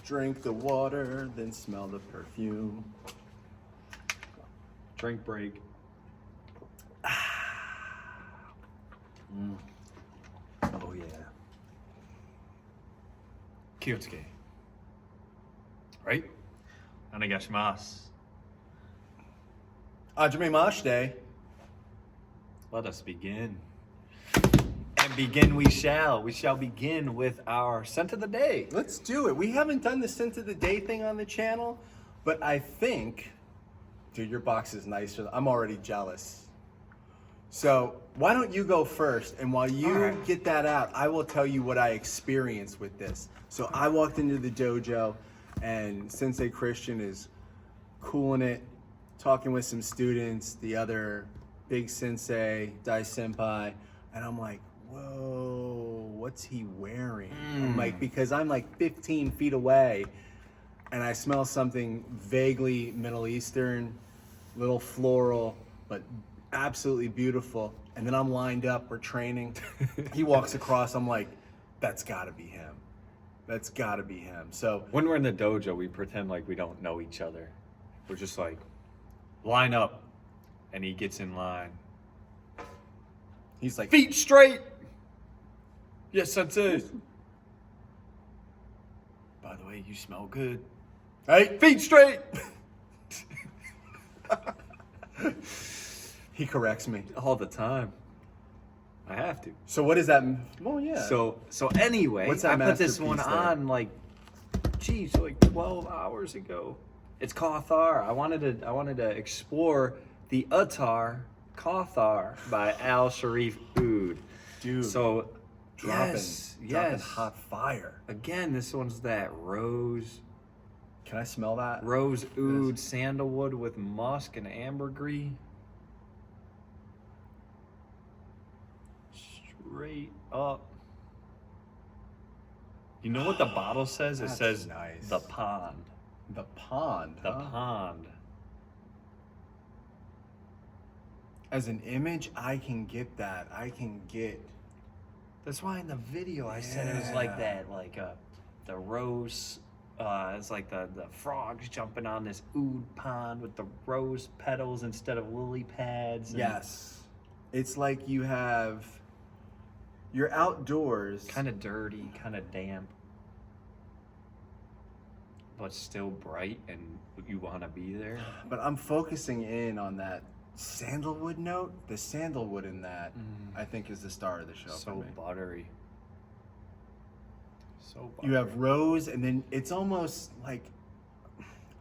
Drink the water, then smell the perfume. Drink break. Oh yeah. Kyotsuke. Right? Onegaishimasu. Hajime Let us begin. And begin we shall. We shall begin with our scent of the day. Let's do it. We haven't done the scent of the day thing on the channel, but I think, dude, your box is nicer. I'm already jealous. So why don't you go first? And while you get that out, I will tell you what I experienced with this. So I walked into the dojo and Sensei Christian is cooling it, talking with some students, the other big sensei, Dai Senpai, and I'm like, whoa, what's he wearing? I'm like, because I'm like 15 feet away and I smell something vaguely Middle Eastern, little floral, but absolutely beautiful. And then I'm lined up, we're training. He walks across, I'm like, that's gotta be him. That's gotta be him. So When we're in the dojo, we pretend like we don't know each other. We're just like, line up. And he gets in line. he's like, Feet straight! Yes, sensei. By the way, you smell good. hey, Feet straight! he corrects me. All the time. I have to. So what does that mean? Well, yeah. So anyway, What's that I put this one masterpiece there? on like 12 hours ago. It's Kothar. I wanted to explore the Uttar Kothar by Shareef Oudh. Dude, So dropping yes. hot fire. Again, this one's that rose Can I smell that? oud sandalwood with musk and ambergris. Straight up. You know what the bottle says? It That's says nice. the pond. The pond. The huh? pond. As an image, I can get that. I can get. That's why in the video I said it was like Yeah. that, like the rose. It's like the frogs jumping on this oud pond with the rose petals instead of lily pads. and Yes. It's like you're outdoors. Kind of dirty, kind of damp, but still bright, and you want to be there. But I'm focusing in on that sandalwood note. The sandalwood in that, I think, is the star of the show for So me. buttery. So buttery. You have rose, and then it's almost like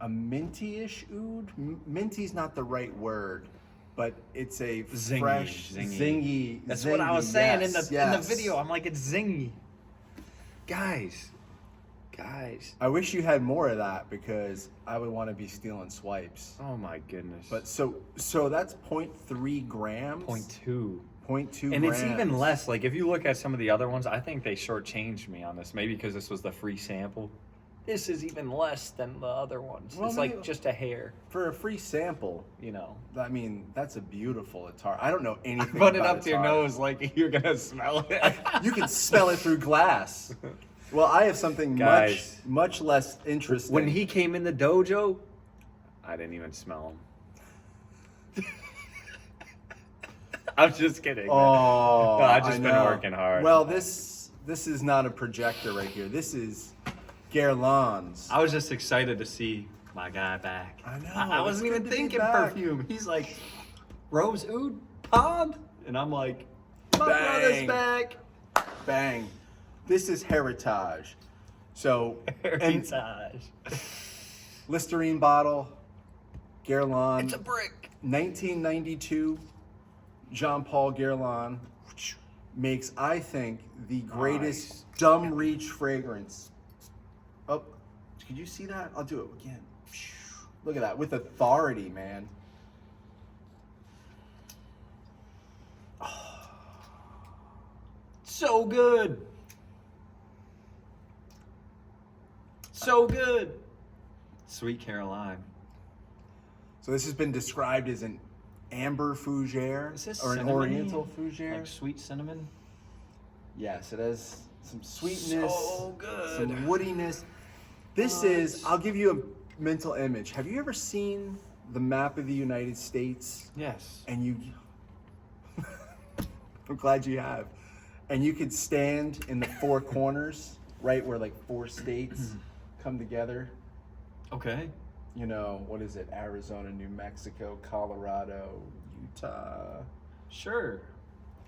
a minty-ish oud. Minty's not the right word, but it's a Zingy, fresh, zingy. zingy. That's what I was saying in the yes. video. I'm like, it's zingy. Guys. I wish you had more of that because I would want to be stealing swipes. Oh my goodness. But so that's 0.3 grams. 0.2. 0.2 And it's grams. even less. Like if you look at some of the other ones, I think they shortchanged me on this. Maybe because this was the free sample. This is even less than the other ones. Well, it's maybe- like just a hair, For a free sample, you know. I mean, that's a beautiful attar. I don't know anything Put it about up to your attar. nose like you're gonna smell it. You can smell it through glass. Well, I have something Guys. much less interesting. When he came in the dojo, I didn't even smell him. I'm just kidding. Oh, No, I've just I been know. working hard. Well, this is not a projector right here. This is Guerlain's. I was just excited to see my guy back. I know, I wasn't it's even good to be thinking back. perfume. He's like, Rose Oud Pond? And I'm like, my brother's Bang. back. Bang. This is Héritage. So, and Heritage. Listerine bottle, Guerlain. It's a brick. 1992, Jean-Paul Guerlain makes, I think, the greatest Nice. dumb reach fragrance. Oh, could you see that? I'll do it again. Look at that, with authority, man. So good. So good. Sweet Caroline. So this has been described as an amber fougere Is this or an cinnamony? oriental fougere. Like sweet cinnamon? Yes, it has some sweetness, So good. some woodiness. This is, I'll give you a mental image. Have you ever seen the map of the United States? Yes. And you, I'm glad you have. And you could stand in the four corners, right where like 4 states come together. Okay. You know, what is it? Arizona, New Mexico, Colorado, Utah. Sure.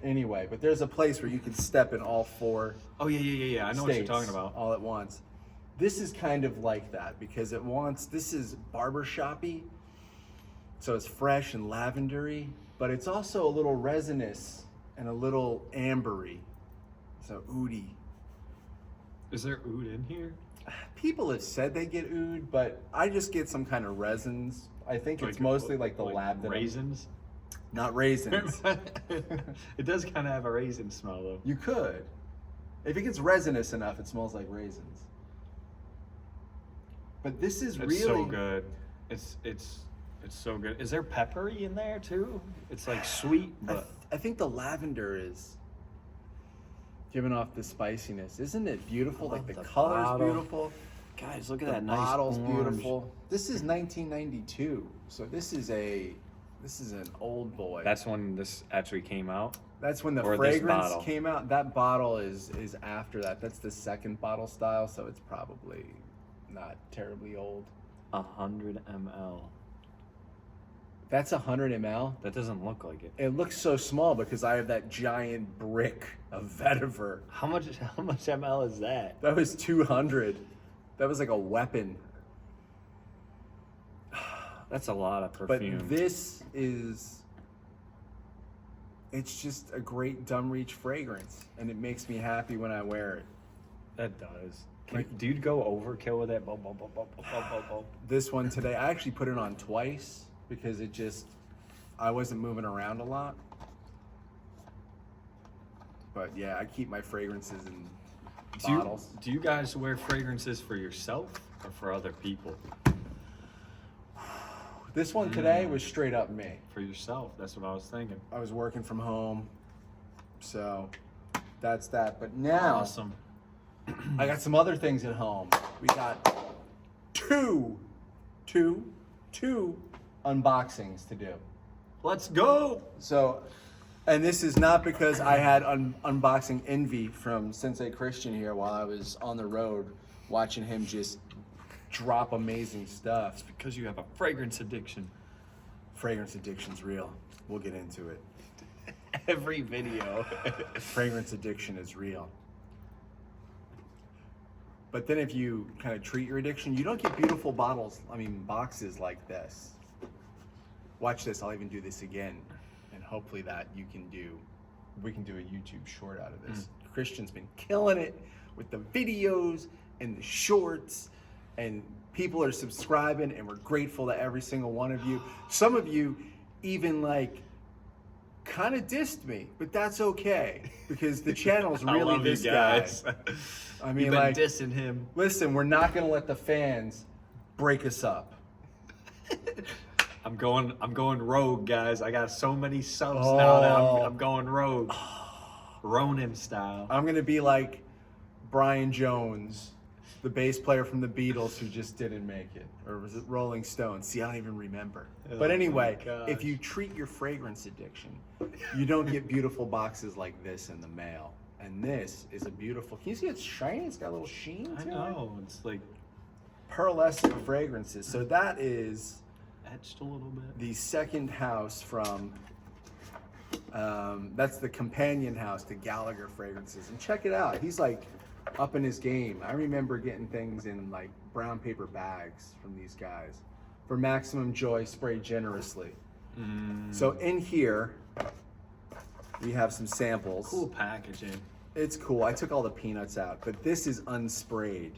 Anyway, but there's a place where you can step in all 4 Oh, yeah. I know what you're talking about. all at once. This is kind of like that because this is barbershoppy. So it's fresh and lavendery, but it's also a little resinous and a little ambery. So oudie. Is there oud in here? People have said they get oud, but I just get some kind of resins. I think it's mostly like the lab. Raisins? Not raisins. It does kind of have a raisin smell though. You could. If it gets resinous enough, it smells like raisins. But this is really so good. It's so good. Is there peppery in there too? It's like sweet, but I think the lavender is giving off the spiciness. Isn't it beautiful? Like the color's bottle. beautiful. Guys, look at The that nice bottle's orange. beautiful. This is 1992, so this is an old boy. That's when this actually came out. That's when the or this fragrance bottle. came out. That bottle is after that. That's the second bottle style, so it's probably not terribly old. 100 ml. That's 100 ml. That doesn't look like it. It looks so small because I have that giant brick of vetiver. How much ml is that? That was 200. That was like a weapon. That's a lot of But perfume. this is, it's just a great dumb reach fragrance, and it makes me happy when I wear it. That does. Do you go overkill with that? Bum, bum, bum, bum, bum, bum, bum. This one today, I actually put it on twice because I wasn't moving around a lot. But yeah, I keep my fragrances in bottles. Do you guys wear fragrances for yourself or for other people? This one today was straight up me. For yourself. That's what I was thinking. I was working from home, so that's that. But now, Awesome. I got some other things at home. We got two unboxings to do. Let's go. So, and this is not because I had unboxing envy from Sensei Christian here while I was on the road watching him just drop amazing stuff. Because you have a fragrance addiction. Fragrance addiction's real. We'll get into it. Every video. Fragrance addiction is real. But then if you kind of treat your addiction, you don't get beautiful boxes like this. Watch this, I'll even do this again. And hopefully we can do a YouTube short out of this. Christian's been killing it with the videos and the shorts, and people are subscribing, and we're grateful to every single one of you. Some of you even kind of dissed me, but that's okay because the channel's really I love this you guys. guy. I mean, You've been dissing him. Listen, we're not gonna let the fans break us up. I'm going rogue, guys. I got so many subs now that I'm going rogue. Ronin style. I'm gonna be like Brian Jones, the bass player from the Beatles who just didn't make it. Or was it Rolling Stones? See, I don't even remember. But anyway, if you treat your fragrance addiction, you don't get beautiful boxes like this in the mail. And this is a beautiful, can you see it's shiny? It's got a little sheen to I know. It's like Pearlescent fragrances. So that is etched a little bit. the second house from, that's the companion house to Gallagher fragrances. And check it out. He's up in his game. I remember getting things in brown paper bags from these guys. For maximum joy, spray generously. So in here, we have some samples. Cool packaging. It's cool. I took all the peanuts out, but this is unsprayed.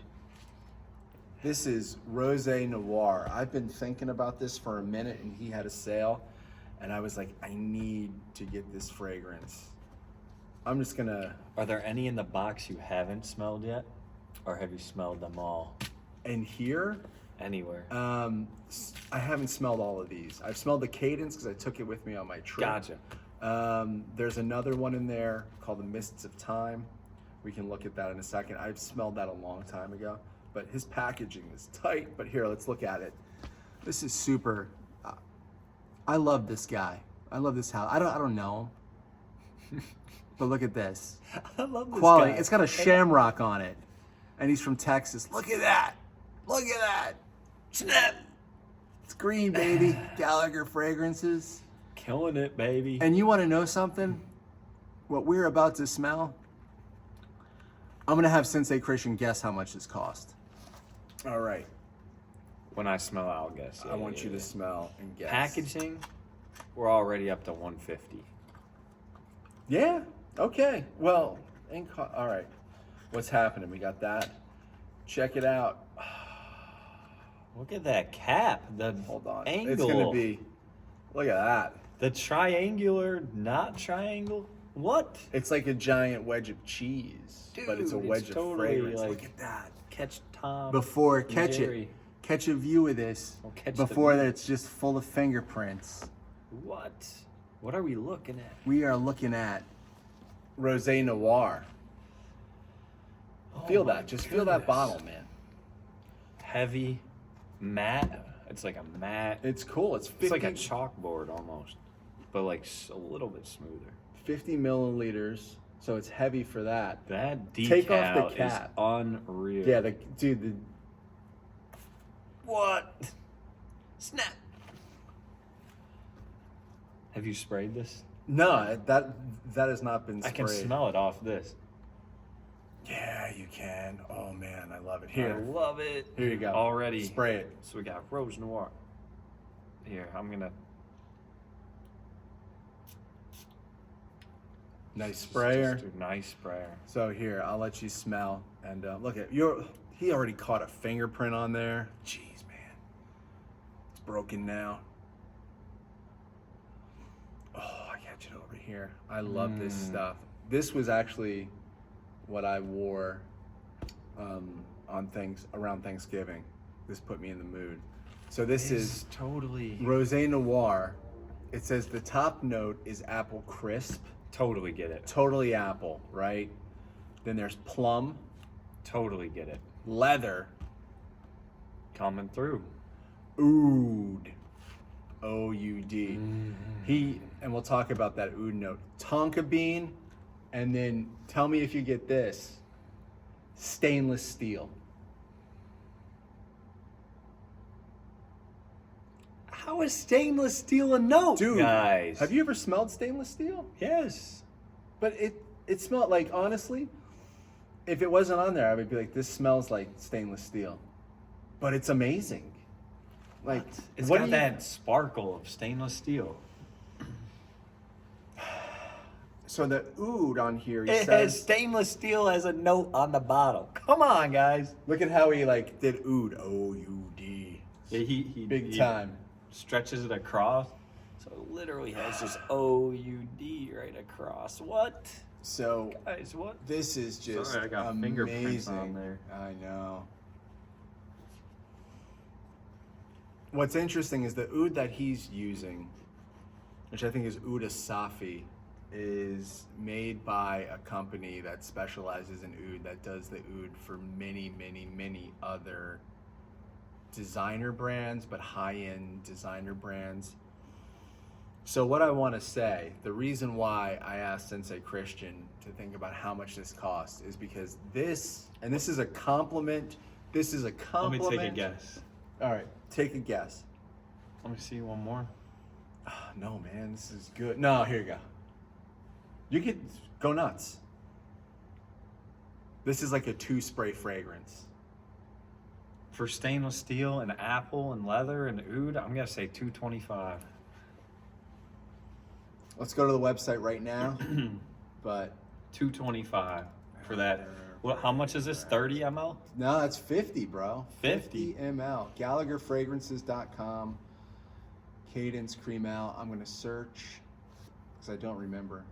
This is Rosé Noir. I've been thinking about this for a minute, and he had a sale, and I was like, I need to get this fragrance. I'm just gonna. Are there any in the box you haven't smelled yet? Or have you smelled them all? And here, Anywhere. I haven't smelled all of these. I've smelled the Cadence because I took it with me on my trip. Gotcha. There's another one in there called the Mists of Time. We can look at that in a second. I've smelled that a long time ago. but his packaging is tight. But here, let's look at it. This is super. I love this guy. I love this house. I don't know him. But look at this. I love this Quality. guy. It's got a shamrock on it. And he's from Texas. Look at that. Look at that. Snap. It's green, baby. Gallagher fragrances. Killing it, baby. And you want to know something? What we're about to smell? I'm going to have Sensei Christian guess how much this cost. All right. When I smell, I'll guess. I want you to smell and guess. Packaging, we're already up to 150. Yeah. Okay. Well, all right. What's happening? We got that. Check it out. Look at that cap. The Hold on. angle. It's going to be. Look at that. The triangular, not triangle. What? It's like a giant wedge of cheese, but it's a Dude, wedge of totally fragrance. like Look at that. Catch Tom. Before, and catch Jerry. it. Catch a view of this. I'll catch the Before view. that, it's just full of fingerprints. What? What are we looking at? We are looking at Rosé Noir. Oh Feel my that. Just feel that goodness. bottle, man. Heavy, matte. It's like a matte. It's cool. It's 50, It's like a chalkboard almost, but like a little bit smoother. 50 milliliters, so it's heavy for that. That decal Take off the cap. is unreal. Yeah, dude. What? Snap. Have you sprayed this? No, that has not been I sprayed. can smell it off this. Yeah, you can. Oh man, I love it. I Here, love it. here you go. Already. Spray it. So we got Rose Noir. Here, I'm gonna. Nice sprayer. Just a nice sprayer. So here, I'll let you smell. And look at he already caught a fingerprint on there. Jeez, man. It's broken now. Oh, I got it over here. I love this stuff. This was actually what I wore around Thanksgiving. This put me in the mood. So this is totally Rosé Noir. It says the top note is apple crisp. totally get it. Totally apple, right? Then there's plum, Totally get it. leather, Coming through. oud, O-U-D. And we'll talk about that oud note. Tonka bean, and then tell me if you get this. Stainless steel. How is stainless steel a note, Dude, guys? have you ever smelled stainless steel? Yes. But it smelled like, honestly, if it wasn't on there, I would be like, this smells like stainless steel. But it's amazing. Like, It's what got do you- that sparkle of stainless steel. So the oud on here, he It says, has stainless steel as a note on the bottle. Come on, guys. look at how he like did oud, O-U-D. Yeah, he Big time. Stretches it across. So it literally has this O-U-D right across. What? So Guys, what? this is just Sorry, I got fingerprints amazing. on there. I know. What's interesting is the oud that he's using, which I think is Oud Asafi, is made by a company that specializes in oud, that does the oud for many, many, many other designer brands, but high-end designer brands. So what I want to say, the reason why I asked Sensei Christian to think about how much this costs is because this is a compliment. This is a Let me compliment. take a guess. All right, take a guess. Let me see one more. No, man, this is good. No, here you go. You could go nuts. This is like a 2-spray fragrance. For stainless steel and apple and leather and oud, I'm gonna say $225. Let's go to the website right now. But $225 for that. What? How much is this? 30 ml? no, that's 50, bro. 50 ml. GallagherFragrances.com. Cadence Cremelle. I'm gonna search because I don't remember.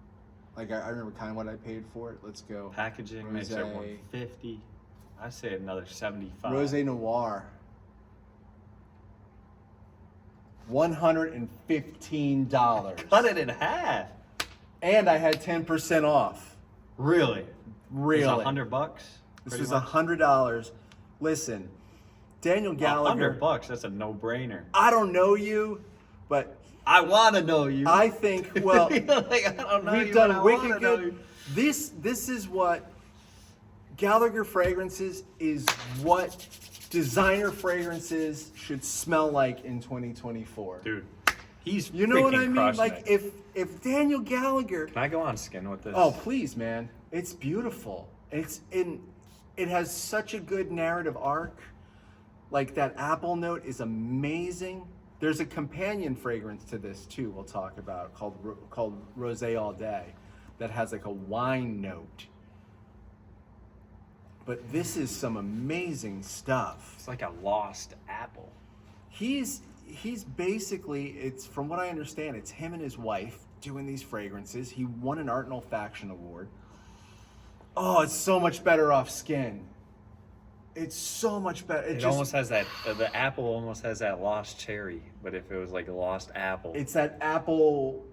Like I remember kind of what I paid for it. Let's go. Packaging makes it Rosé. 150. I say another 75. Rosé Noir. $115. Cut it in half. And I had 10% off. Really? Really. It was $100. This pretty was much? $100. Listen, Daniel Gallagher. $100, that's a no-brainer. I don't know you, but I want to know you. I think, well, I don't know we've you, but done I wicked wanna know good. you. This is what Gallagher Fragrances is what designer fragrances should smell like in 2024. Dude, he's You know what I freaking mean? crushing Like it. if Daniel Gallagher. Can I go on skin with this? Oh please, man! It's beautiful. It has such a good narrative arc. Like that apple note is amazing. There's a companion fragrance to this too. We'll talk about called Rosé All Day, that has like a wine note. But this is some amazing stuff. It's like a lost apple. He's basically, it's from what I understand, it's him and his wife doing these fragrances. He won an Art and Olfaction award. Oh, it's so much better off skin. It's so much better. It almost has that, the apple almost has that lost cherry, but if it was like a lost apple. It's that apple,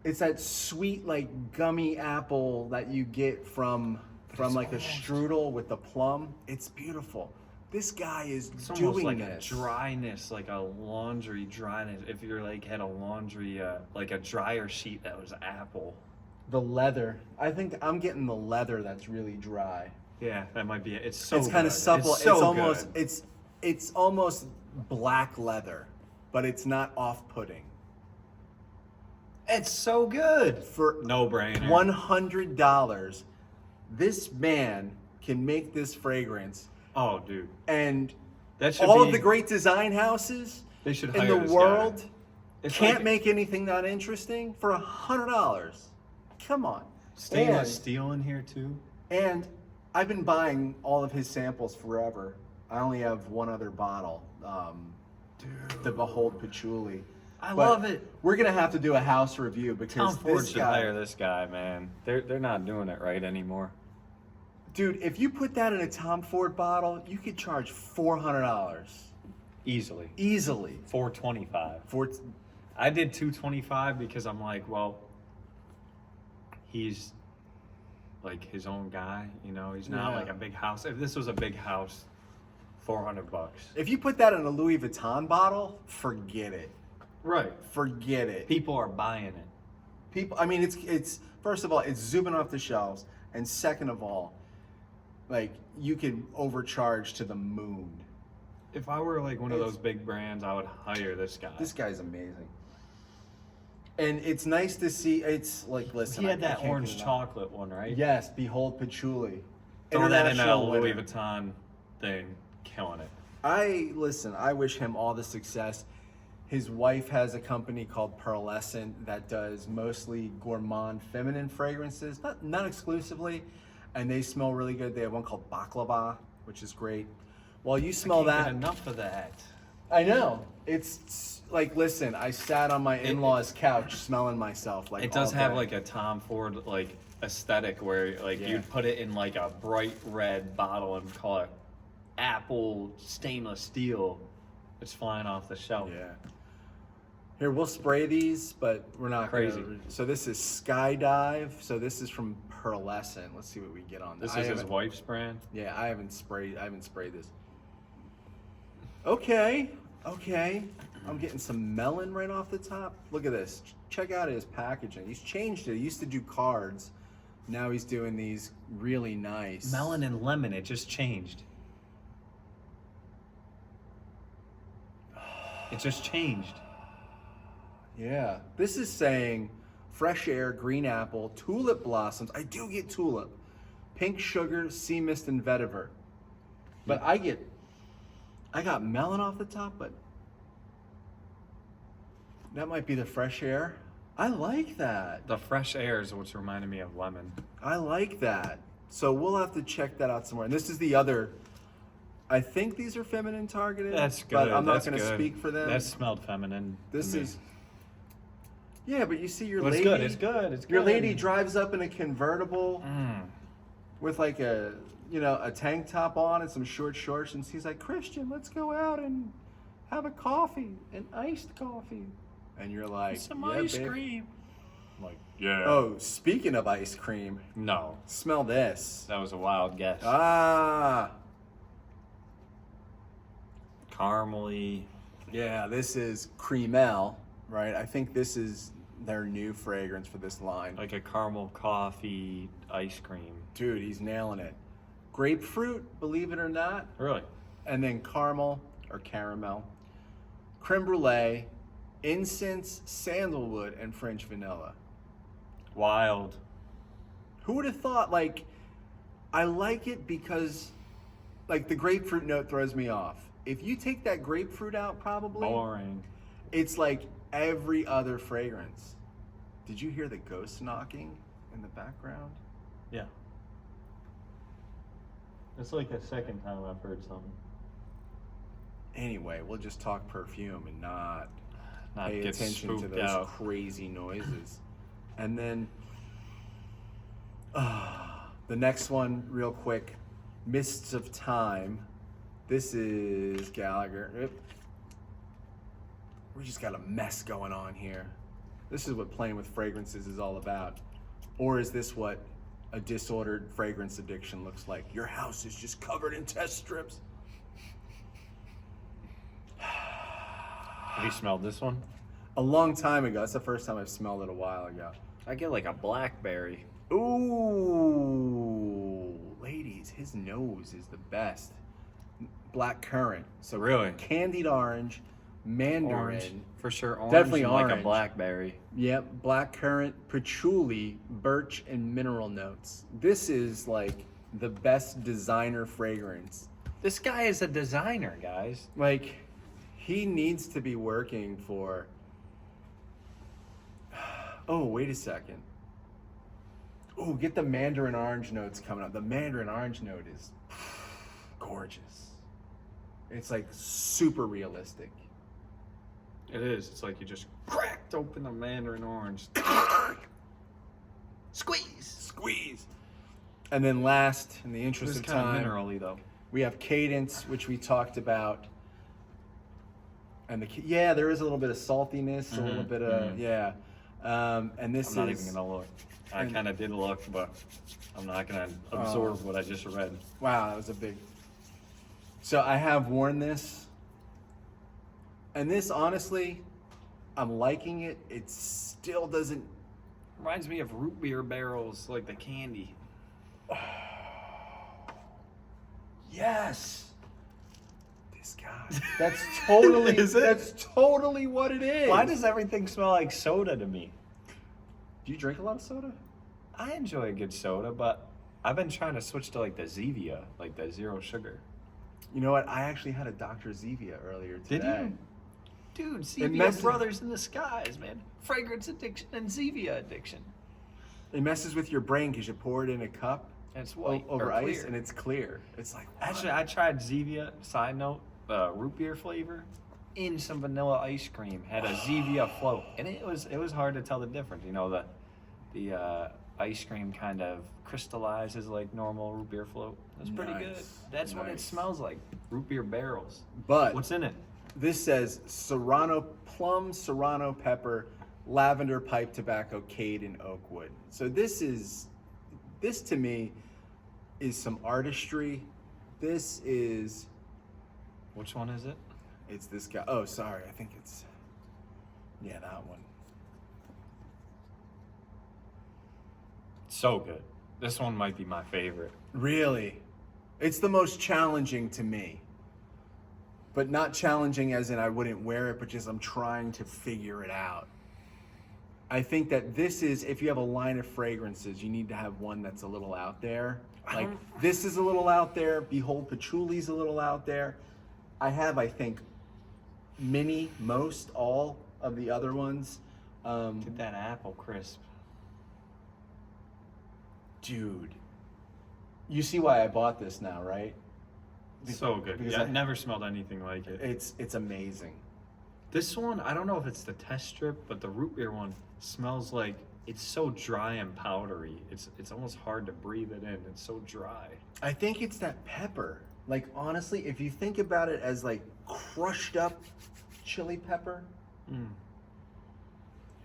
it's that sweet, like gummy apple that you get from like a strudel with the plum. It's beautiful. This guy is It's doing almost like this. a dryness, like a laundry dryness. If you're like had a laundry, like a dryer sheet that was apple. The leather. I think I'm getting the leather that's really dry. Yeah, that might be it. It's so It's kind of good. supple. It's, so almost good. it's almost black leather, but it's not off-putting. It's so good. For No brainer. $100, this man can make this fragrance, Oh, dude. and That should all be, of the great design houses They should in hire the this world guy. It's can't like make anything that interesting for $100. Come on. stainless steel in here too. And I've been buying all of his samples forever. I only have one other bottle, the Behold Patchouli. I But love it. We're gonna have to do a house review Tom because Ford this should guy, hire this guy, man. They're not doing it right anymore. dude. If you put that in a Tom Ford bottle, you could charge $400 Easily. easily. $425. For I did $225 because I'm like, well, he's like his own guy, you know. He's not Yeah. like a big house. If this was a big house, $400. if you put that in a Louis Vuitton bottle, forget it. Right. Forget it. People are buying it. People, I mean, it's first of all, it's zooming off the shelves, and second of all, like you can overcharge to the moon. If I were like one of those big brands, I would hire this guy. This guy's amazing, and it's nice to see. It's like, listen, He had I that can't orange get enough. chocolate one, right? Yes, Behold Patchouli. Throw that in a International Louis winner. Vuitton thing, killing it. I wish him all the success. His wife has a company called Pearlescent that does mostly gourmand feminine fragrances, not exclusively, and they smell really good. They have one called Baklava, which is great. While you smell Can't get that, enough of that. I know. It's like, listen, I sat on my in-laws' couch smelling myself. Like It does all have day. like a Tom Ford like aesthetic where like Yeah. you'd put it in like a bright red bottle and call it apple stainless steel. It's flying off the shelf. Yeah. Here, we'll spray these, but we're not Crazy. So this is SkyDive. So this is from Pearlescent. Let's see what we get on This I is his haven't- wife's brand. Yeah, I haven't sprayed this. Okay. I'm getting some melon right off the top. Look at this. Check out his packaging. He's changed it. He used to do cards. Now he's doing these really nice. Melon and lemon, it just changed. It just changed. Yeah. This is saying fresh air, green apple, tulip blossoms. I do get tulip. Pink sugar, sea mist, and vetiver. But I got melon off the top, but that might be the fresh air. I like that. The fresh air is what's reminding me of lemon. I like that. So we'll have to check that out somewhere. And this is the other. I think these are feminine targeted. That's good. But I'm not That's going to good. speak for them. That smelled feminine. to This me. is. Yeah, but you see your But lady. it's good. It's good. It's good. Your lady drives up in a convertible Mm. with like a tank top on and some short shorts, and she's like, "Christian, let's go out and have a coffee, an iced coffee." And you're like, Some "Yeah, ice babe." cream. I'm like, yeah. Oh, speaking of ice cream, No, smell this. that was a wild guess. Ah, caramely. Yeah, this is Cremelle, right? I think this is their new fragrance for this line. Like a caramel coffee ice cream. Dude, he's nailing it. Grapefruit, believe it or not. Really? And then caramel or caramel, creme brulee, incense, sandalwood, and French vanilla. Wild. Who would have thought? Like, I like it because, like, the grapefruit note throws me off. If you take that grapefruit out, probably Boring. it's like every other fragrance. Did you hear the ghost knocking in the background? Yeah. It's like the second time I've heard something. Anyway, we'll just talk perfume and not pay get attention to spooked those out. crazy noises. And then the next one, real quick, Mists of Time. This is Gallagher. We just got a mess going on here. This is what playing with fragrances is all about. Or is this what a disordered fragrance addiction looks like? Your house is just covered in test strips. Have you smelled this one? A long time ago. That's the first time I've smelled it a while ago. I get like a blackberry. Ooh, ladies, his nose is the best. Black currant. So Really? Candied orange, mandarin. Orange. For sure, orange. Definitely and like orange. a blackberry. Yep, black currant, patchouli, birch, and mineral notes. This is like the best designer fragrance. This guy is a designer, guys. Like, he needs to be working for... Oh, wait a second. Oh, get the mandarin orange notes coming up. The mandarin orange note is gorgeous. It's like super realistic. It is. It's like you just cracked open a mandarin orange. Squeeze. And then last, in the interest This of is kind of time, mineral-y, though. we have Cadence, which we talked about. And yeah, there is a little bit of saltiness, a little bit of, yeah. And this I'm not is... even going to look. I kind of did look, but I'm not going to absorb what I just read. Wow, that was a big... So I have worn this. And this, honestly, I'm liking it. It still doesn't... Reminds me of root beer barrels, like the candy. Yes! This guy. That's totally... Is it? That's totally what it is. Why does everything smell like soda to me? Do you drink a lot of soda? I enjoy a good soda, but I've been trying to switch to like the Zevia, like the zero sugar. You know what? I actually had a Dr. Zevia earlier today. Did you? Dude, Zevia messes- brothers in the skies, man. Fragrance addiction and Zevia addiction. It messes with your brain because you pour it in a cup And it's white over or ice clear. and it's clear. It's like, what? Actually, I tried Zevia, side note, root beer flavor, in some vanilla ice cream. Had a Zevia float. And it was hard to tell the difference. You know, the ice cream kind of crystallizes like normal root beer float. That's pretty good. Nice, That's what it nice. smells like. Root beer barrels. But What's in it? this says Serrano plum, Serrano pepper, lavender pipe tobacco, cade, and oak wood. So this to me is some artistry. This is, Which one is it? it's this guy. Oh, sorry. I think it's, yeah, that one. So good. This one might be my favorite. Really? It's the most challenging to me. But not challenging as in I wouldn't wear it, but just I'm trying to figure it out. I think that this is, if you have a line of fragrances, you need to have one that's a little out there. Like, this is a little out there. Behold Patchouli's a little out there. I have, I think, most all of the other ones. Get that apple crisp. Dude, you see why I bought this now, right? So good. Because Yeah, I've never smelled anything like it. It's amazing. This one, I don't know if it's the test strip, but the root beer one smells like it's so dry and powdery. It's almost hard to breathe it in. It's so dry. I think it's that pepper. Like, honestly, if you think about it as like crushed up chili pepper.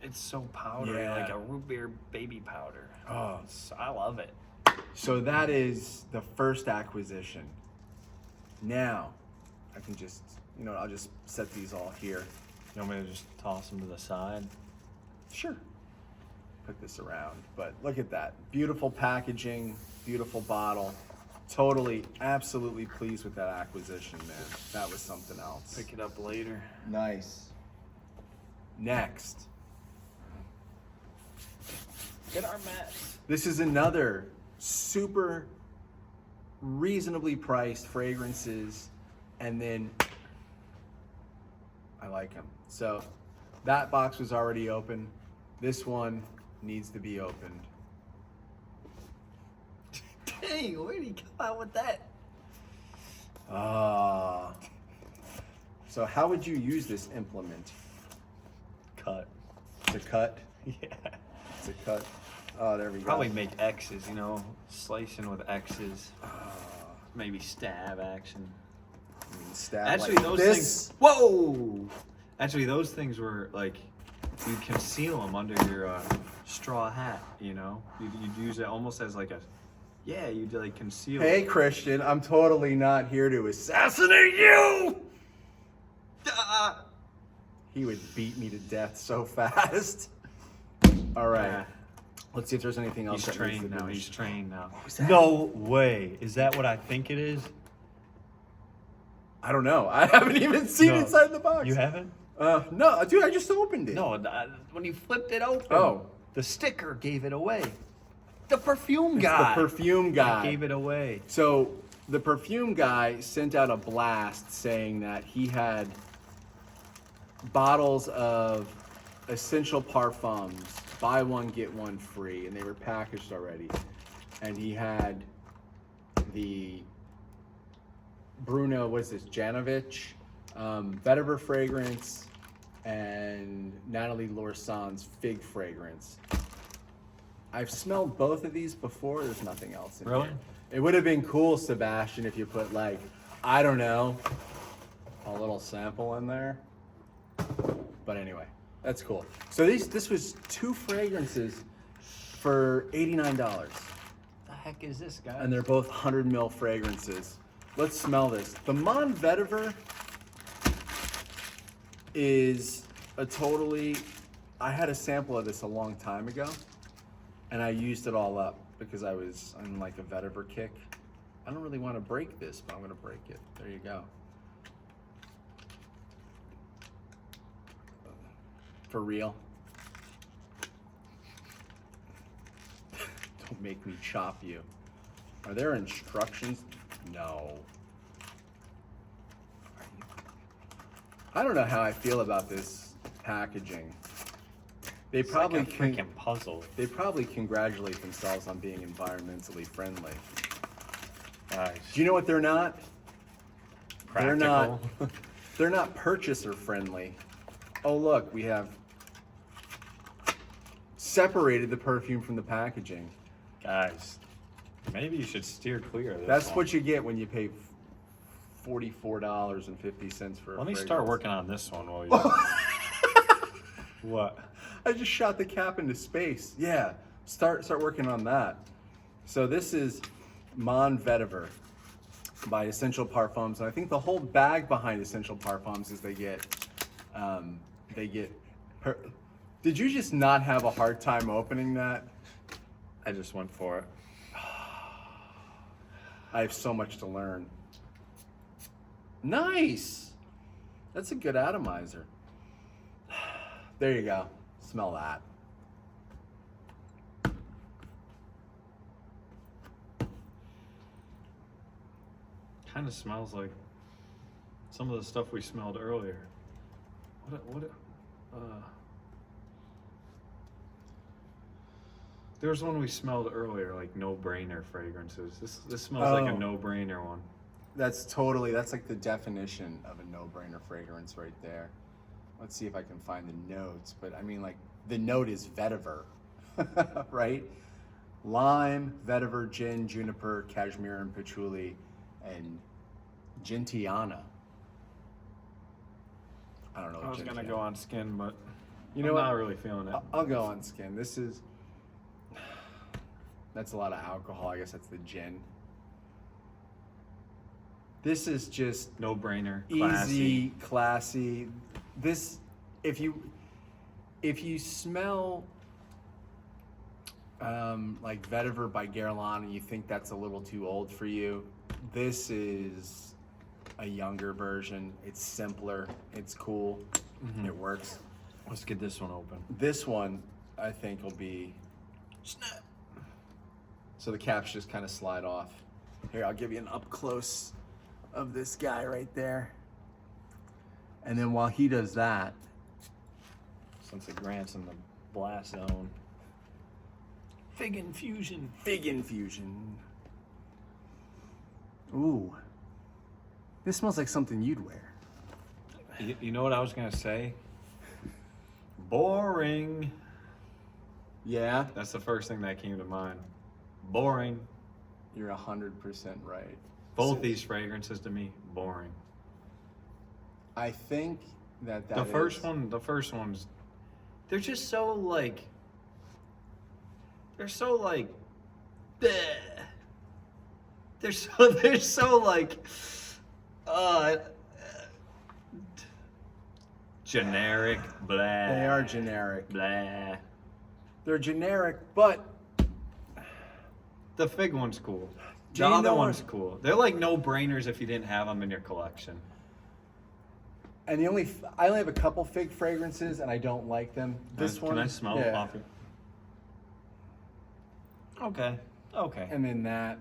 It's so powdery, Yeah. like a root beer baby powder. Oh, I love it. so that is the first acquisition. Now, I can just You know, I'll just set these all here. You want me to just toss them to the side? Sure. Put this around, but look at that. Beautiful packaging, beautiful bottle. Totally, absolutely pleased with that acquisition, man. That was something else. Pick it up later. Nice. Next. Get our mats. This is another super reasonably priced fragrances, and then I like them. So that box was already open. This one needs to be opened. Dang, where did he come out with that? So how would you use this implement? Cut. To cut? Yeah. To cut. Oh, there we go. Probably make X's, you know, slicing with X's. Maybe stab action. I mean, stab Actually, like those this. things. Whoa! Actually, those things were like, you'd conceal them under your straw hat, you know? You'd use it almost as like a, yeah, you'd like conceal Hey, it. Christian, I'm totally not here to assassinate you! He would beat me to death so fast. All right. Yeah. Let's see if there's anything else. He's that needs trained to now. be- He's trained now. was that? No way. Is that what I think it is? I don't know. I haven't even seen No. inside the box. You haven't? No, dude, I just opened it. No, when you flipped it open, Oh. the sticker gave it away. The perfume It's guy. the perfume guy. Gave it away. So the perfume guy sent out a blast saying that he had bottles of essential parfums, buy one get one free, and they were packaged already. And he had the Bruno, what's this, Janovic, Vetiver fragrance, and Natalie Laursan's fig fragrance. I've smelled both of these before. There's nothing else in Really? here. It would have been cool, Sebastian, if you put like, I don't know, a little sample in there. But anyway, that's cool. So this was 2 fragrances for $89. The heck is this guy? And they're both 100 ml fragrances. Let's smell this. The Mon Vetiver is a totally, I had a sample of this a long time ago, and I used it all up because I was on like a vetiver kick. I don't really want to break this, but I'm going to break it. There you go. For real. Don't make me chop you. Are there instructions? No. I don't know how I feel about this packaging. They probably like a freaking puzzle. They probably congratulate themselves on being environmentally friendly. Nice. Do you know what they're not? Practical. They're not purchaser friendly. Oh look, we have separated the perfume from the packaging. Guys, maybe you should steer clear of this. That's one. what you get when you pay $44.50 for a Let me fragrance. start working on this one while you. What? I just shot the cap into space. Yeah, start working on that. So this is Mon Vetiver by Essential Parfums, and I think the whole bag behind Essential Parfums is they get. Did you just not have a hard time opening that? I just went for it. I have so much to learn. Nice. That's a good atomizer. There you go. Smell that. Kind of smells like some of the stuff we smelled earlier. There's one we smelled earlier, like no-brainer fragrances. This smells like a no-brainer one. That's like the definition of a no-brainer fragrance right there. Let's see if I can find the notes, but I mean, like, the note is vetiver, right? Lime, vetiver, gin, juniper, cashmere, and patchouli, and gentiana. I don't know. I was gonna go on skin, but You know I'm what? not really feeling it. I'll go on skin. That's a lot of alcohol. I guess that's the gin. This is just No brainer. easy, classy. This, if you smell like Vetiver by Guerlain and you think that's a little too old for you, this is a younger version. It's simpler. It's cool. It works. Let's get this one open. This one, I think, will be snap. So the caps just kind of slide off. Here, I'll give you an up close of this guy right there. And then while he does that, Since the Grant's in the blast zone. Fig Infusion. Fig Infusion. Ooh. This smells like something you'd wear. You know what I was gonna say? Boring. Yeah? That's the first thing that came to mind. Boring. You're 100% right. Both these fragrances to me, boring. I think that The first one's, they're just so like, bleh. They're so like, generic, blah. They are generic. Blah. They're generic, but The fig one's cool. Do The you other know one's what- cool. They're like no-brainers if you didn't have them in your collection. and I only have a couple fig fragrances and I don't like them. This one, Can I smell yeah. off it? Okay. Okay. And then that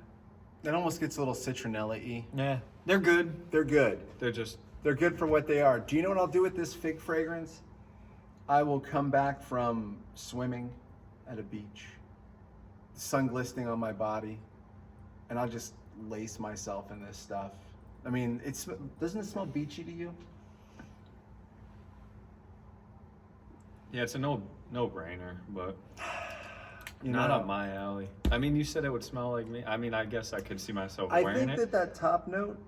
almost gets a little citronella-y. Yeah. They're good. They're good. They're good for what they are. Do you know what I'll do with this fig fragrance? I will come back from swimming at a beach, sun glistening on my body, and I'll just lace myself in this stuff. I mean, doesn't it smell beachy to you? Yeah, it's a no-brainer, but You not know, up my alley. I mean, you said it would smell like me. I mean, I guess I could see myself I wearing think it. that top note,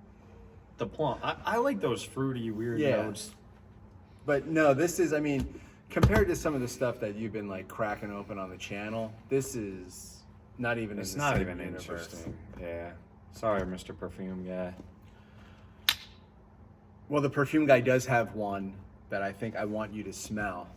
The plum. I like those fruity, weird Yeah. notes. but no, this is, I mean, compared to some of the stuff that you've been like cracking open on the channel, this is not even It's in the not same even universe. interesting. Yeah. Sorry, Mr. Perfume guy. Well, the perfume guy does have one that I think I want you to smell.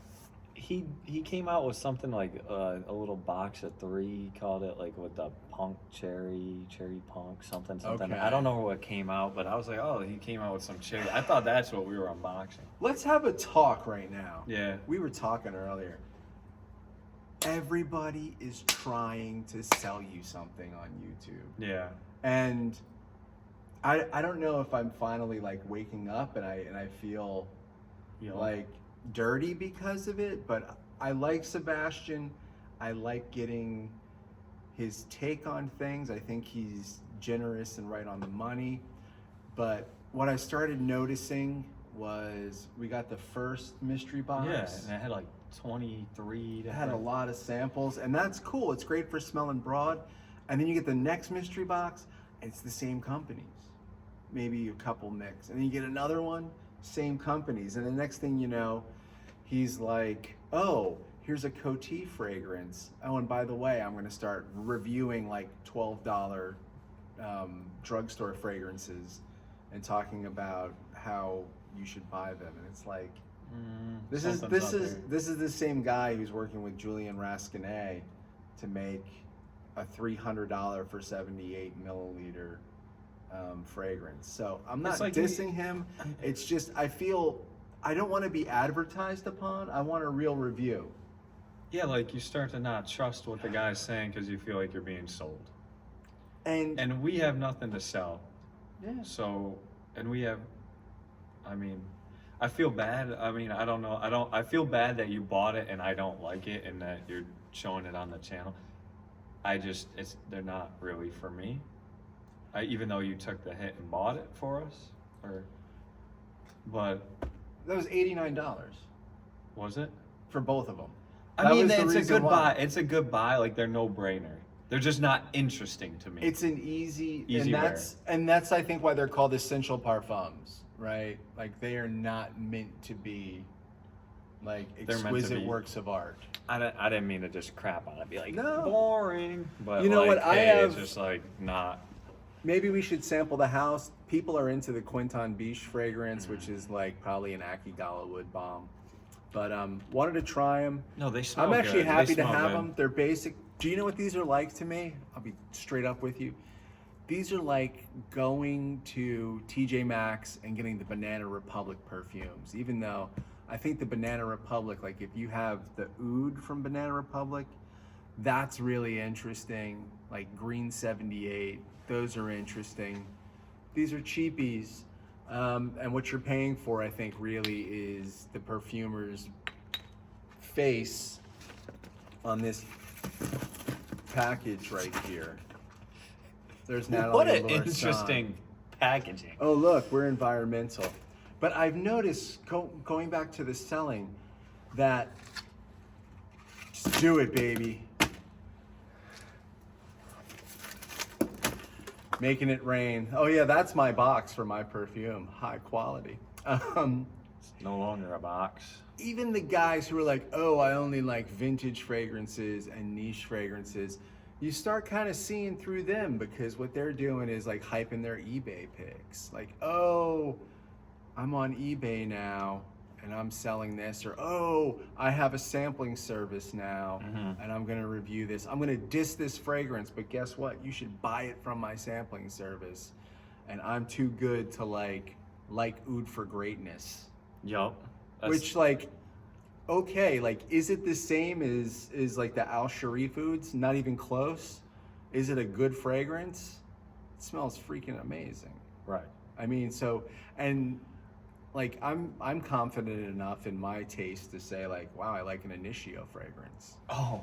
He came out with something like a little box of 3. He called it like with the punk cherry punk something. Okay. I don't know what came out, but I was like, oh, he came out with some cherry. I thought that's what we were unboxing. Let's have a talk right now. Yeah. We were talking earlier. Everybody is trying to sell you something on YouTube. Yeah. And I don't know if I'm finally like waking up and I feel like dirty because of it, but I like Sebastian. I like getting his take on things. I think he's generous and right on the money. But what I started noticing was we got the first mystery box. Yeah, and it had like 23. It had a lot of samples, and that's cool. It's great for smelling broad. And then you get the next mystery box, and it's the same companies. Maybe a couple mix. And then you get another one, same companies. And the next thing you know, he's like, oh, here's a Coty fragrance. Oh, and by the way, I'm going to start reviewing like $12 drugstore fragrances and talking about how you should buy them. And it's like, this is the same guy who's working with Julian Rasquinet to make a $300 for 78 milliliter fragrance. So I'm not like dissing him. It's just I don't want to be advertised upon. I want a real review. Yeah, like you start to not trust what the guy's saying because you feel like you're being sold. And we have nothing to sell. yeah. So, and we have, I mean, I feel bad. I mean, I don't know. I feel bad that you bought it and I don't like it and that you're showing it on the channel. They're not really for me. Even though you took the hit and bought it for us, but That was $89 was it? for both of them. I mean, it's a good buy. It's a good buy. Like they're no brainer. They're just not interesting to me. It's an easy wear. and that's I think why they're called essential parfums, right? Like they are not meant to be like They're meant to exquisite be- works of art. I didn't mean to just crap on it. Be like No. boring. But You know like, what, I hey, have- it's just like not. maybe we should sample the house. People are into the Quinton Biche fragrance, which is like probably an Akigala wood bomb. But wanted to try them. No, they smell I'm actually good. happy They to smell have good. them. They're basic. Do you know what these are like to me? I'll be straight up with you. These are like going to TJ Maxx and getting the Banana Republic perfumes. Even though I think the Banana Republic, like if you have the Oud from Banana Republic, that's really interesting. Like Green 78, those are interesting. These are cheapies. And what you're paying for, I think, really is the perfumer's face on this package right here. There's Natalie What an Laursan. interesting packaging. Oh, look, we're environmental. But I've noticed, going back to the selling, that just do it, baby. Making it rain. Oh yeah, that's my box for my perfume. High quality. It's no longer a box. Even the guys who are like, oh, I only like vintage fragrances and niche fragrances, you start kind of seeing through them, because what they're doing is like hyping their eBay pics. Like, oh, I'm on eBay now and I'm selling this, or oh, I have a sampling service now and I'm gonna review this. I'm gonna diss this fragrance, but guess what? You should buy it from my sampling service. And I'm too good to like Oud for greatness. Yup. Which like, okay, like is it the same as like the Al Shareef Ouds? Not even close. Is it a good fragrance? It smells freaking amazing. Right. I mean, so, and like I'm confident enough in my taste to say like, wow, I like an Initio fragrance. Oh,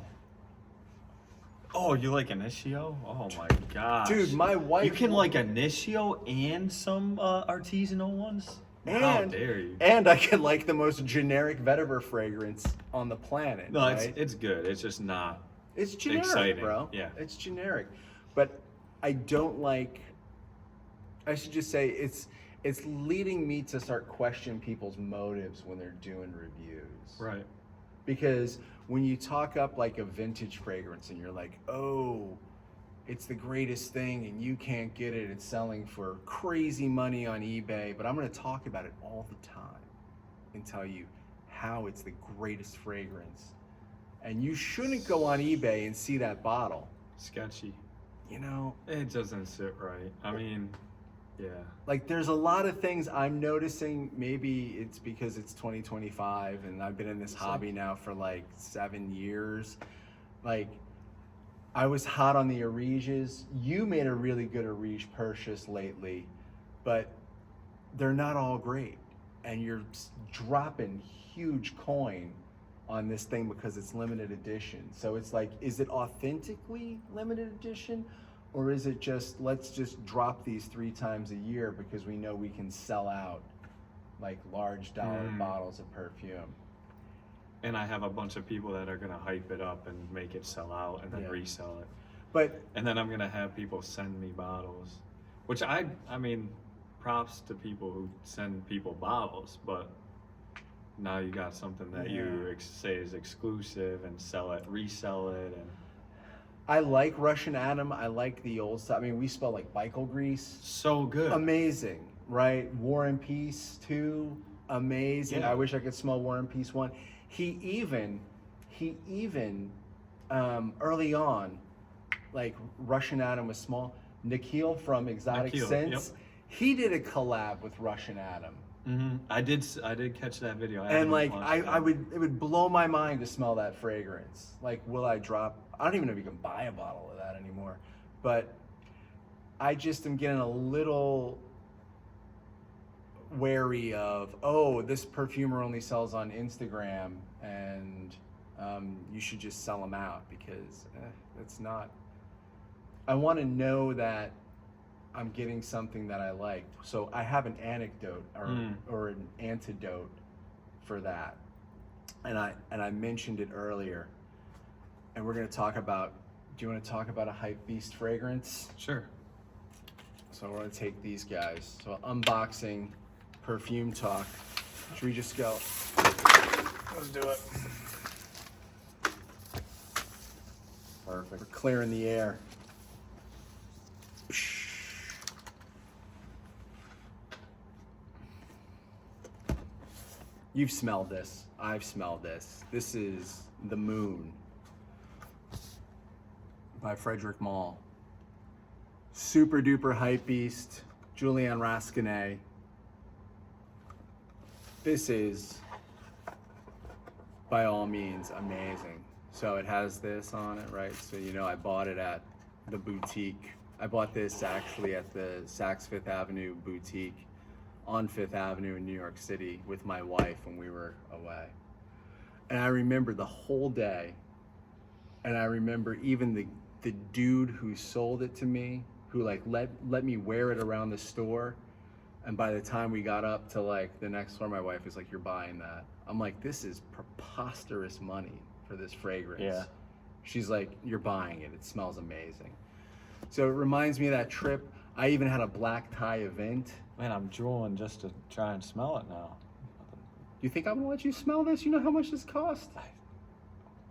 you like Initio? Oh my gosh. Dude, my wife. You can like Initio and some artisanal ones? How And dare you? and I can like the most generic vetiver fragrance on the planet. No, right? it's good. It's just not. It's generic, exciting, bro. yeah. It's generic. But I don't like, I should just say it's leading me to start questioning people's motives when they're doing reviews. Right. Because when you talk up like a vintage fragrance and you're like, oh, it's the greatest thing and you can't get it, it's selling for crazy money on eBay, but I'm gonna talk about it all the time and tell you how it's the greatest fragrance. And you shouldn't go on eBay and see that bottle. Sketchy. You know, It doesn't sit right. I mean, yeah. like there's a lot of things I'm noticing. Maybe it's because it's 2025 and I've been in this hobby now for like 7 years. Like I was hot on the Héritage. You made a really good Héritage purchase lately, but they're not all great. And you're dropping huge coin on this thing because it's limited edition. So it's like, is it authentically limited edition? Or is it just, let's just drop these 3 times a year because we know we can sell out like large dollar bottles of perfume? And I have a bunch of people that are gonna hype it up and make it sell out and then Yeah. resell it. But And then I'm gonna have people send me bottles, which I mean, props to people who send people bottles, but now you got something that you say is exclusive and sell it, resell it, and I like Russian Atom. I like the old stuff. I mean, we smell like bicycle grease. so good. Amazing, right? War and Peace 2, amazing. Yeah. I wish I could smell War and Peace 1. He even early on, like Russian Atom was small. Nikhil from Exotic Nikhil, Scents, he did a collab with Russian Atom. I did catch that video. I And haven't like watched it would blow my mind to smell that fragrance. Like, will I drop? I don't even know if you can buy a bottle of that anymore. But I just am getting a little wary of, oh, this perfumer only sells on Instagram, and you should just sell them out because it's not. I want to know that I'm getting something that I like. So I have an anecdote or an antidote for that. And I mentioned it earlier. And we're going to talk about, do you want to talk about a hype beast fragrance? Sure. So we're going to take these guys. So unboxing, perfume talk. Should we just go? Let's do it. Perfect. We're clearing the air. You've smelled this. I've smelled this. This is The Moon by Frederic Malle. Super duper hype beast, Julian Rasquinet. This is, by all means, amazing. So it has this on it, right? So, you know, I bought it at the boutique. I bought this actually at the Saks Fifth Avenue boutique on Fifth Avenue in New York City with my wife when we were away. And I remember the whole day, and I remember even the dude who sold it to me, who like let me wear it around the store. And by the time we got up to like the next floor, my wife was like, "You're buying that." I'm like, "This is preposterous money for this fragrance." Yeah. She's like, "You're buying it. It smells amazing." So it reminds me of that trip. I even had a black tie event. Man, I'm drooling just to try and smell it now. You think I'm gonna let you smell this? You know how much this cost?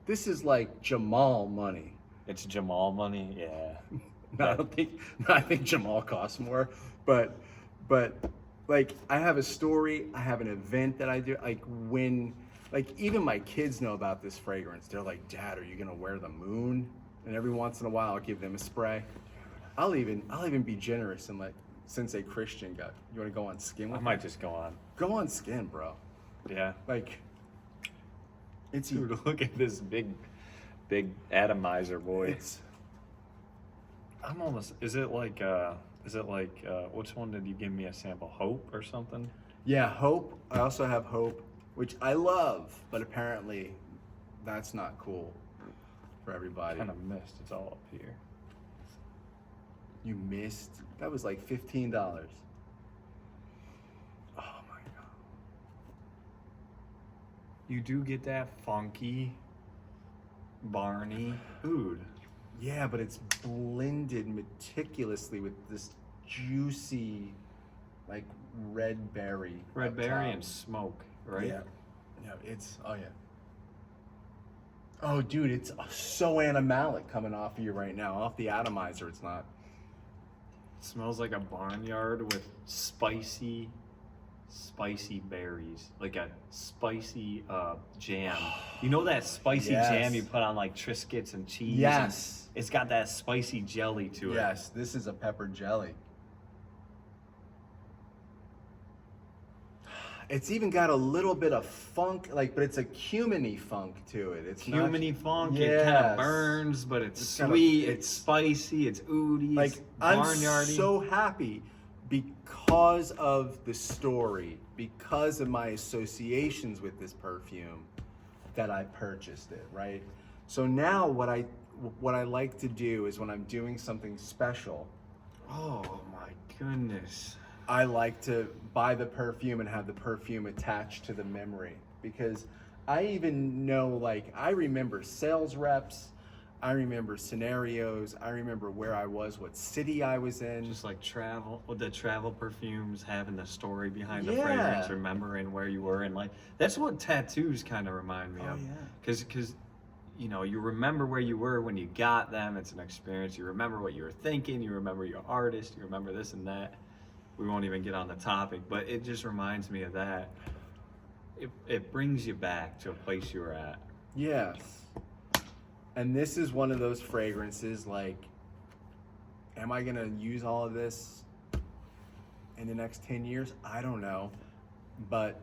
This is like Jamal money. It's Jamal money, yeah. No, I think Jamal costs more, but like I have a story, I have an event that I do, like when, like even my kids know about this fragrance. They're like, "Dad, are you gonna wear the Moon?" And every once in a while I'll give them a spray. I'll even be generous and let Sensei Christian go. You wanna go on skin with I might just go on. Go on skin, bro. Yeah. Like it's Dude, look at this big atomizer, boy. It's I'm almost, is it like, which one did you give me a sample? Hope or something? yeah, Hope. I also have Hope, which I love, but apparently that's not cool for everybody. Kind of missed, it's all up here. You missed? That was like $15. Oh my God. You do get that funky, Barney oud. Yeah, but it's blended meticulously with this juicy, like red berry. Red up berry top. and smoke, right? Yeah. Yeah, it's, oh yeah. Oh dude, it's so animalic coming off of you right now. Off the atomizer, it's not. It smells like a barnyard with spicy berries, like a spicy jam. You know that spicy Yes. jam you put on like Triscuits and cheese? Yes. And it's got that spicy jelly to it. Yes, this is a pepper jelly. It's even got a little bit of funk, like, but it's a cuminy funk to it. It's not- Cuminy funk, it kind of Yes. burns, but it's It's kinda- sweet, it's- it's spicy, it's oody, Like, it's I'm barnyardy. so happy because of the story, because of my associations with this perfume, that I purchased it, right? So now what I like to do is when I'm doing something special, Oh my goodness. I like to buy the perfume and have the perfume attached to the memory, because I even know, like, I remember sales reps, I remember scenarios, I remember where I was, what city I was in. Just like travel, with the travel perfumes, having the story behind the Yeah. fragrance, remembering where you were, and like that's what tattoos kind of remind me Oh, of. yeah. Because you know, you remember where you were when you got them. It's an experience. You remember what you were thinking. You remember your artist. You remember this and that. We won't even get on the topic, but it just reminds me of that. It brings you back to a place you were at. Yes. And this is one of those fragrances, like, am I gonna use all of this in the next 10 years? I don't know. But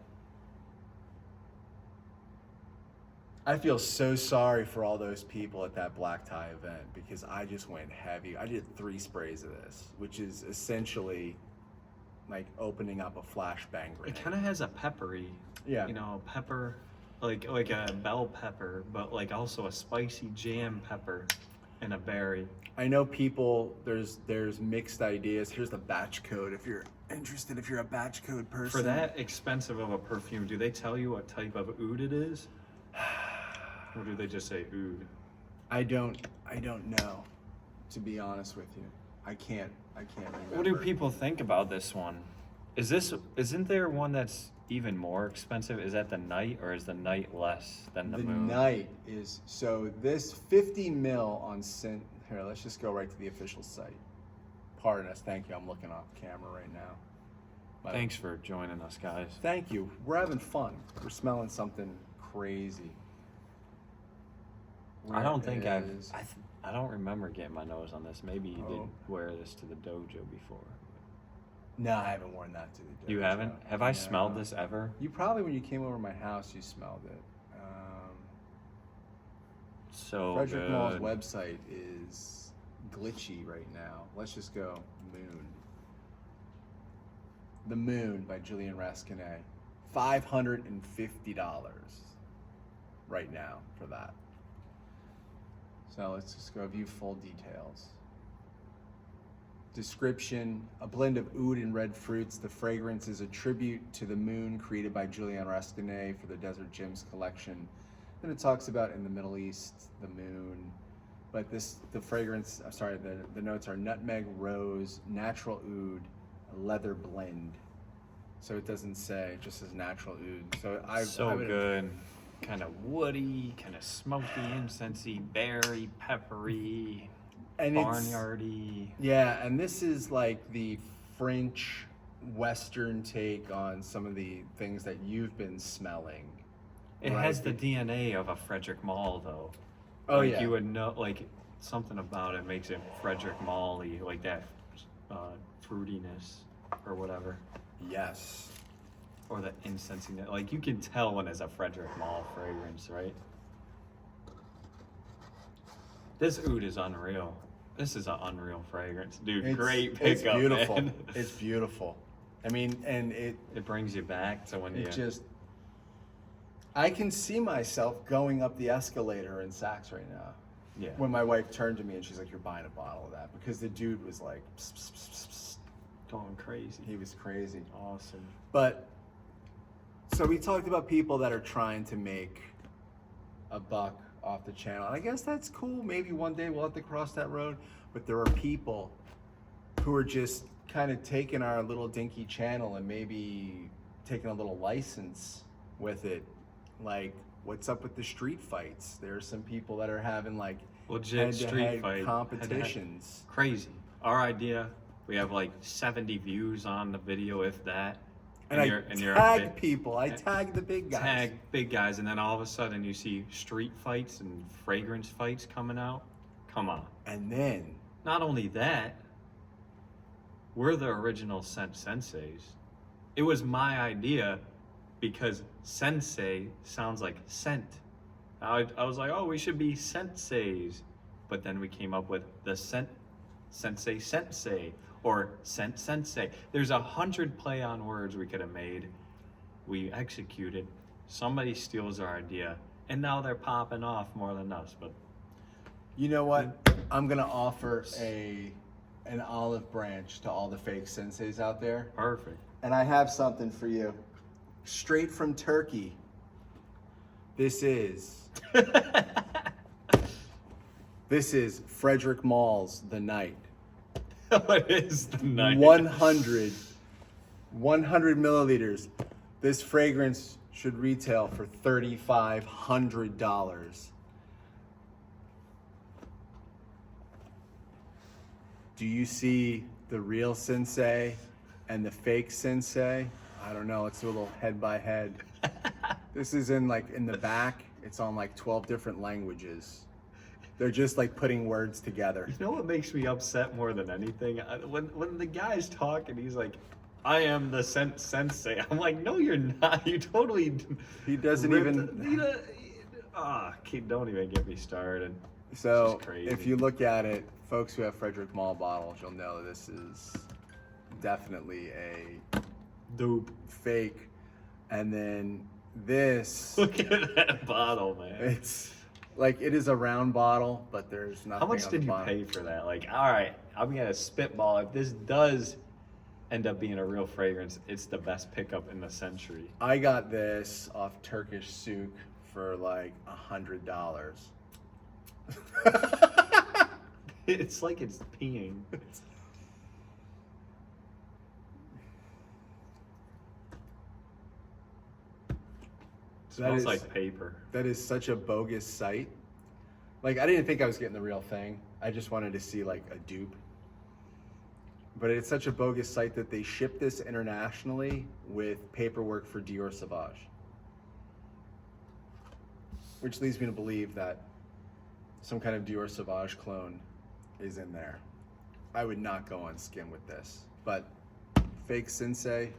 I feel so sorry for all those people at that black tie event, because I just went heavy. I did 3 sprays of this, which is essentially like opening up a flashbang grenade. It kind of has a peppery, Yeah. you know, pepper, like a bell pepper, but like also a spicy jam pepper and a berry. I know people, there's mixed ideas. Here's the batch code if you're interested, if you're a batch code person. For that expensive of a perfume, do they tell you what type of oud it is? Or do they just say oud? I don't know, to be honest with you. I can't remember. What do people think about this one? Isn't there one that's even more expensive? Is that the night, or is the night less than the moon? Night is, so this 50 mil on here, let's just go right to the official site. Pardon us, thank you, I'm looking off camera right now. Thanks for joining us, guys. Thank you. We're having fun. We're smelling something crazy. I don't think Where I've. is- I don't remember getting my nose on this. Maybe you did wear this to the dojo before. No, I haven't worn that to the dojo. You haven't? Have I No. smelled this ever? You probably, when you came over to my house, you smelled it. So Frederick good. Mall's website is glitchy right now. Let's just go Moon. The Moon by Julian Rasquinet. $550 right now for that. So let's just go view full details. Description: a blend of oud and red fruits. The fragrance is a tribute to the moon created by Julian Rasquinet for the Desert Gems collection. Then it talks about in the Middle East, the moon. But the fragrance, the notes are nutmeg, rose, natural oud, leather blend. So it doesn't say, it just says natural oud. So I would, good. Kind of woody, kind of smoky, incensey, berry, peppery, and barnyardy. Yeah, and this is like the French Western take on some of the things that you've been smelling. It right? has the DNA of a Frederick Mall, though. Oh, like, yeah. You would know, like, something about it makes it Frederick Mall-y, like that fruitiness or whatever. Yes. Or the incensiness. Like, you can tell when it's a Frederick Mall fragrance, right? This oud is unreal. This is an unreal fragrance. Dude, great pickup, It's beautiful. man. It's beautiful. I mean, and It brings you back to when I can see myself going up the escalator in Saks right now. Yeah. When my wife turned to me and she's like, "You're buying a bottle of that," because the dude was like, pss, pss, pss, pss. Going crazy. He was crazy. Awesome. But so we talked about people that are trying to make a buck off the channel. And I guess that's cool. Maybe one day we'll have to cross that road. But there are people who are just kind of taking our little dinky channel and maybe taking a little license with it. Like, what's up with the street fights? There are some people that are having like Legit street head-to-head fight competitions. Crazy. Our idea. We have like 70 views on the video, if that. And I you're tag a big- people. I tag the big guys. Tag big guys, and then all of a sudden you see street fights and fragrance fights coming out. Come on. And then Not only that, we're the original scent senseis. It was my idea because sensei sounds like scent. I was like, oh, we should be senseis. But then we came up with the sensei, or scent sensei. There's 100 play on words we could have made. We executed. Somebody steals our idea, and now they're popping off more than us. But you know what? I'm gonna offer an olive branch to all the fake senseis out there. perfect. And I have something for you. Straight from Turkey. This is Frederick Mall's The Night. What is the night? 100 milliliters. This fragrance should retail for $3,500. Do you see the real sensei and the fake sensei? I don't know. Let's do a little head by head. This is in the back. It's on like 12 different languages. They're just like putting words together. You know what makes me upset more than anything? When the guy's talking, he's like, I am the sensei. I'm like, no, you're not. You totally. He doesn't even. Don't even get me started. So It's just crazy. if you look at it, folks who have Frederick Mall bottles, you'll know this is definitely a Dope. fake. And then this, Look at that bottle, man. it's like, it is a round bottle, but there's nothing How much on did the you bottom. pay for that? Like, all right, I'm gonna spitball. If this does end up being a real fragrance, it's the best pickup in the century. I got this off Turkish Souk for like $100. It's like it's peeing. Smells like paper. That is such a bogus site. Like, I didn't think I was getting the real thing. I just wanted to see like a dupe. But it's such a bogus site that they ship this internationally with paperwork for Dior Sauvage. Which leads me to believe that some kind of Dior Sauvage clone is in there. I would not go on skin with this. But fake Sensei,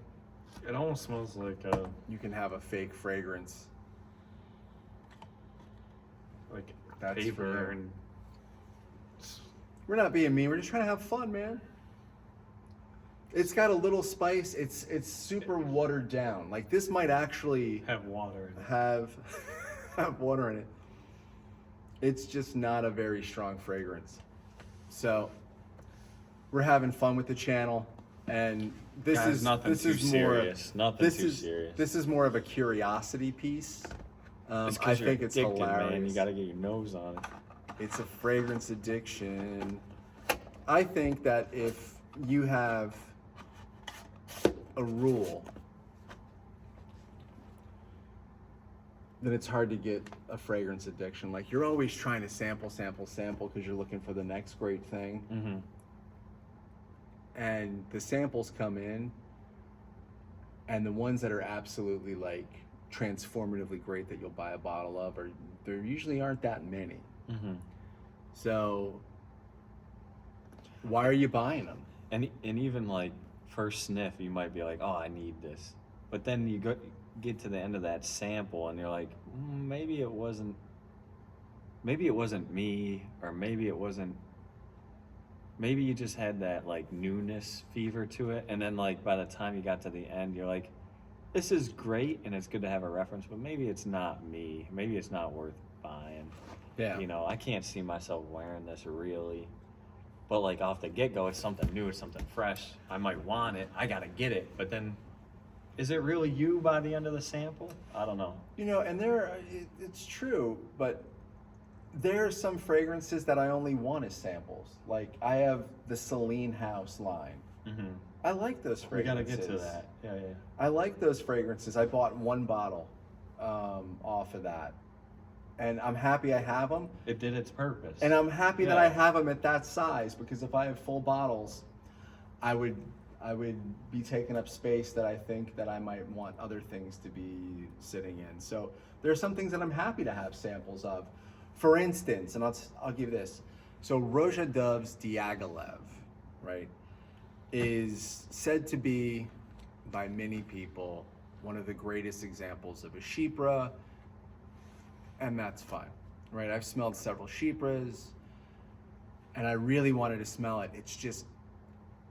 It almost smells like you can have a fake fragrance. That's for paper you. and We're not being mean. We're just trying to have fun, man. It's got a little spice. It's super watered down. Like this might actually have water in it. have water in it. It's just not a very strong fragrance. So we're having fun with the channel, and this Guys, is nothing this too is more serious. Nothing this too is serious. this is more of a curiosity piece. It's I 'cause you're think it's addicted, hilarious. man. You gotta get your nose on it. It's a fragrance addiction. I think that if you have a rule, then it's hard to get a fragrance addiction. Like you're always trying to sample because you're looking for the next great thing. Mm-hmm. And the samples come in, and the ones that are absolutely like transformatively great that you'll buy a bottle of, or there usually aren't that many. Mm-hmm. So why are you buying them? And even like first sniff, you might be like, oh, I need this. But then you get to the end of that sample and you're like, maybe it wasn't me, or maybe you just had that like newness fever to it. And then like by the time you got to the end, you're like, this is great and it's good to have a reference, but maybe it's not me. Maybe it's not worth buying. Yeah. You know, I can't see myself wearing this really. But like off the get-go, it's something new, it's something fresh. I might want it, I gotta get it. But then, is it really you by the end of the sample? I don't know. You know, and it's true, but there are some fragrances that I only want as samples. Like I have the Celine House line. Mm-hmm. I like those We gotta fragrances. get to that. Yeah. I like those fragrances. I bought one bottle off of that, and I'm happy I have them. It did its purpose. And I'm happy that Yeah. I have them at that size, because if I have full bottles, I would be taking up space that I think that I might want other things to be sitting in. So there are some things that I'm happy to have samples of. For instance, and I'll give this. So Roja Dove's Diaghilev, right, is said to be, by many people, one of the greatest examples of a Chypre, and that's fine, right? I've smelled several Chypres, and I really wanted to smell it. It's just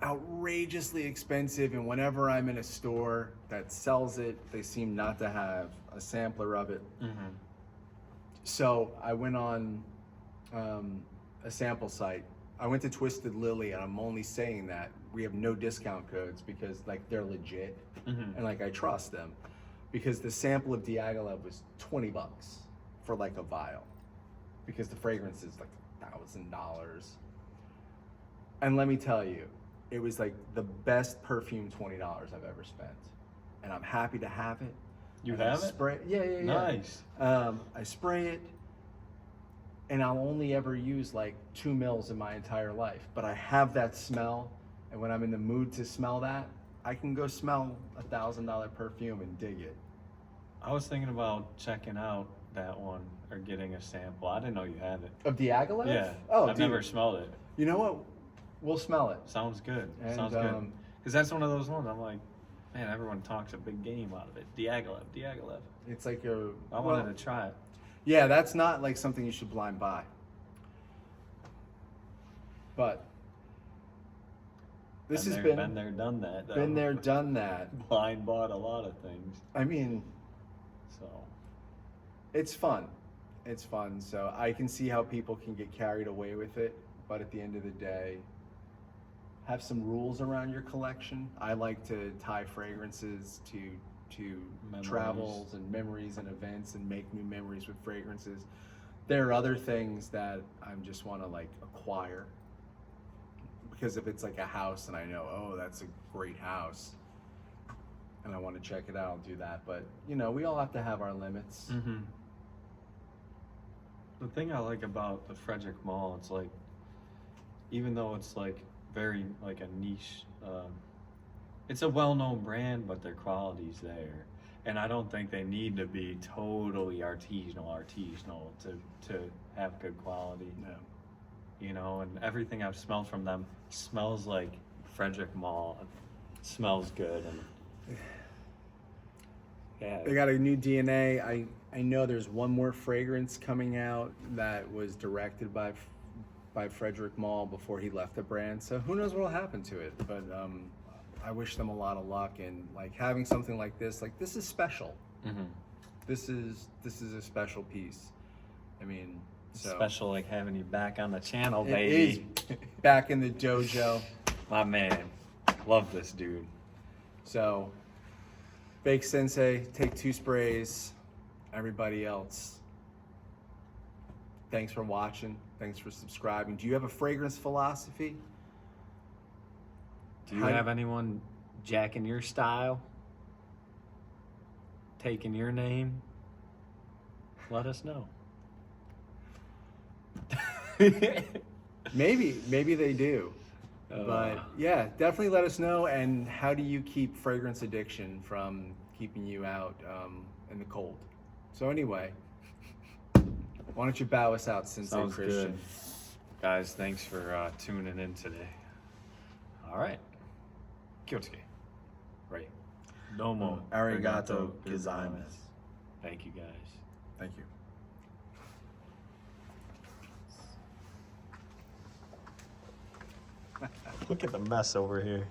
outrageously expensive, and whenever I'm in a store that sells it, they seem not to have a sampler of it. Mm-hmm. So I went on a sample site. I went to Twisted Lily, and I'm only saying that we have no discount codes because like they're legit, Mm-hmm. and like I trust them, because the sample of Diaghilev was $20 for like a vial, because the fragrance is like $1,000. And let me tell you, it was like the best perfume $20 I've ever spent, and I'm happy to have it. You And I have it? spray, yeah. Nice. I spray it, and I'll only ever use like 2 mils in my entire life. But I have that smell, and when I'm in the mood to smell that, I can go smell $1,000 perfume and dig it. I was thinking about checking out that one or getting a sample. I didn't know you had it. Of Diaghilev? Yeah. Oh, I've dude. never smelled it. You know what? We'll smell it. Sounds good. And, Sounds good. Because that's one of those ones I'm like, man, everyone talks a big game out of it. Diaghilev. It's like a. I wanted to try it. Yeah, that's not like something you should blind buy. But this has been there, done that. Though. been there, done that. Blind bought a lot of things. I mean, So it's fun. It's fun. So I can see how people can get carried away with it, but at the end of the day, have some rules around your collection. I like to tie fragrances to Memories. travels and memories and events, and make new memories with fragrances. There are other things that I just want to like acquire, because if it's like a house and I know, oh, that's a great house, and I want to check it out, I'll do that. But you know, we all have to have our limits. Mm-hmm. The thing I like about the Frederick Mall, it's like, even though it's like very like a niche. It's a well-known brand, but their quality's there, and I don't think they need to be totally artisanal to have good quality. No. You know, and everything I've smelled from them smells like Frederick Mall. It smells good, and yeah, They got a new DNA. I know there's one more fragrance coming out that was directed by Frederick Mall before he left the brand. So who knows what will happen to it? But I wish them a lot of luck. And like having something like this is special. mm-hmm. This is a special piece. I mean, so Special like having you back on the channel, it baby. is back in the dojo. My man, love this dude. So, Bake Sensei, take 2 sprays. Everybody else, thanks for watching. Thanks for subscribing. Do you have a fragrance philosophy? Do you How- have anyone jacking your style? Taking your name? Let us know. Maybe they do. But yeah, definitely let us know. And how do you keep fragrance addiction from keeping you out in the cold? So anyway, why don't you bow us out, Sensei Sounds Christian? good. Guys, thanks for tuning in today. All right. Kyosuke. Right. Domo. Arigato gozaimasu. Thank you, guys. Thank you. Look at the mess over here.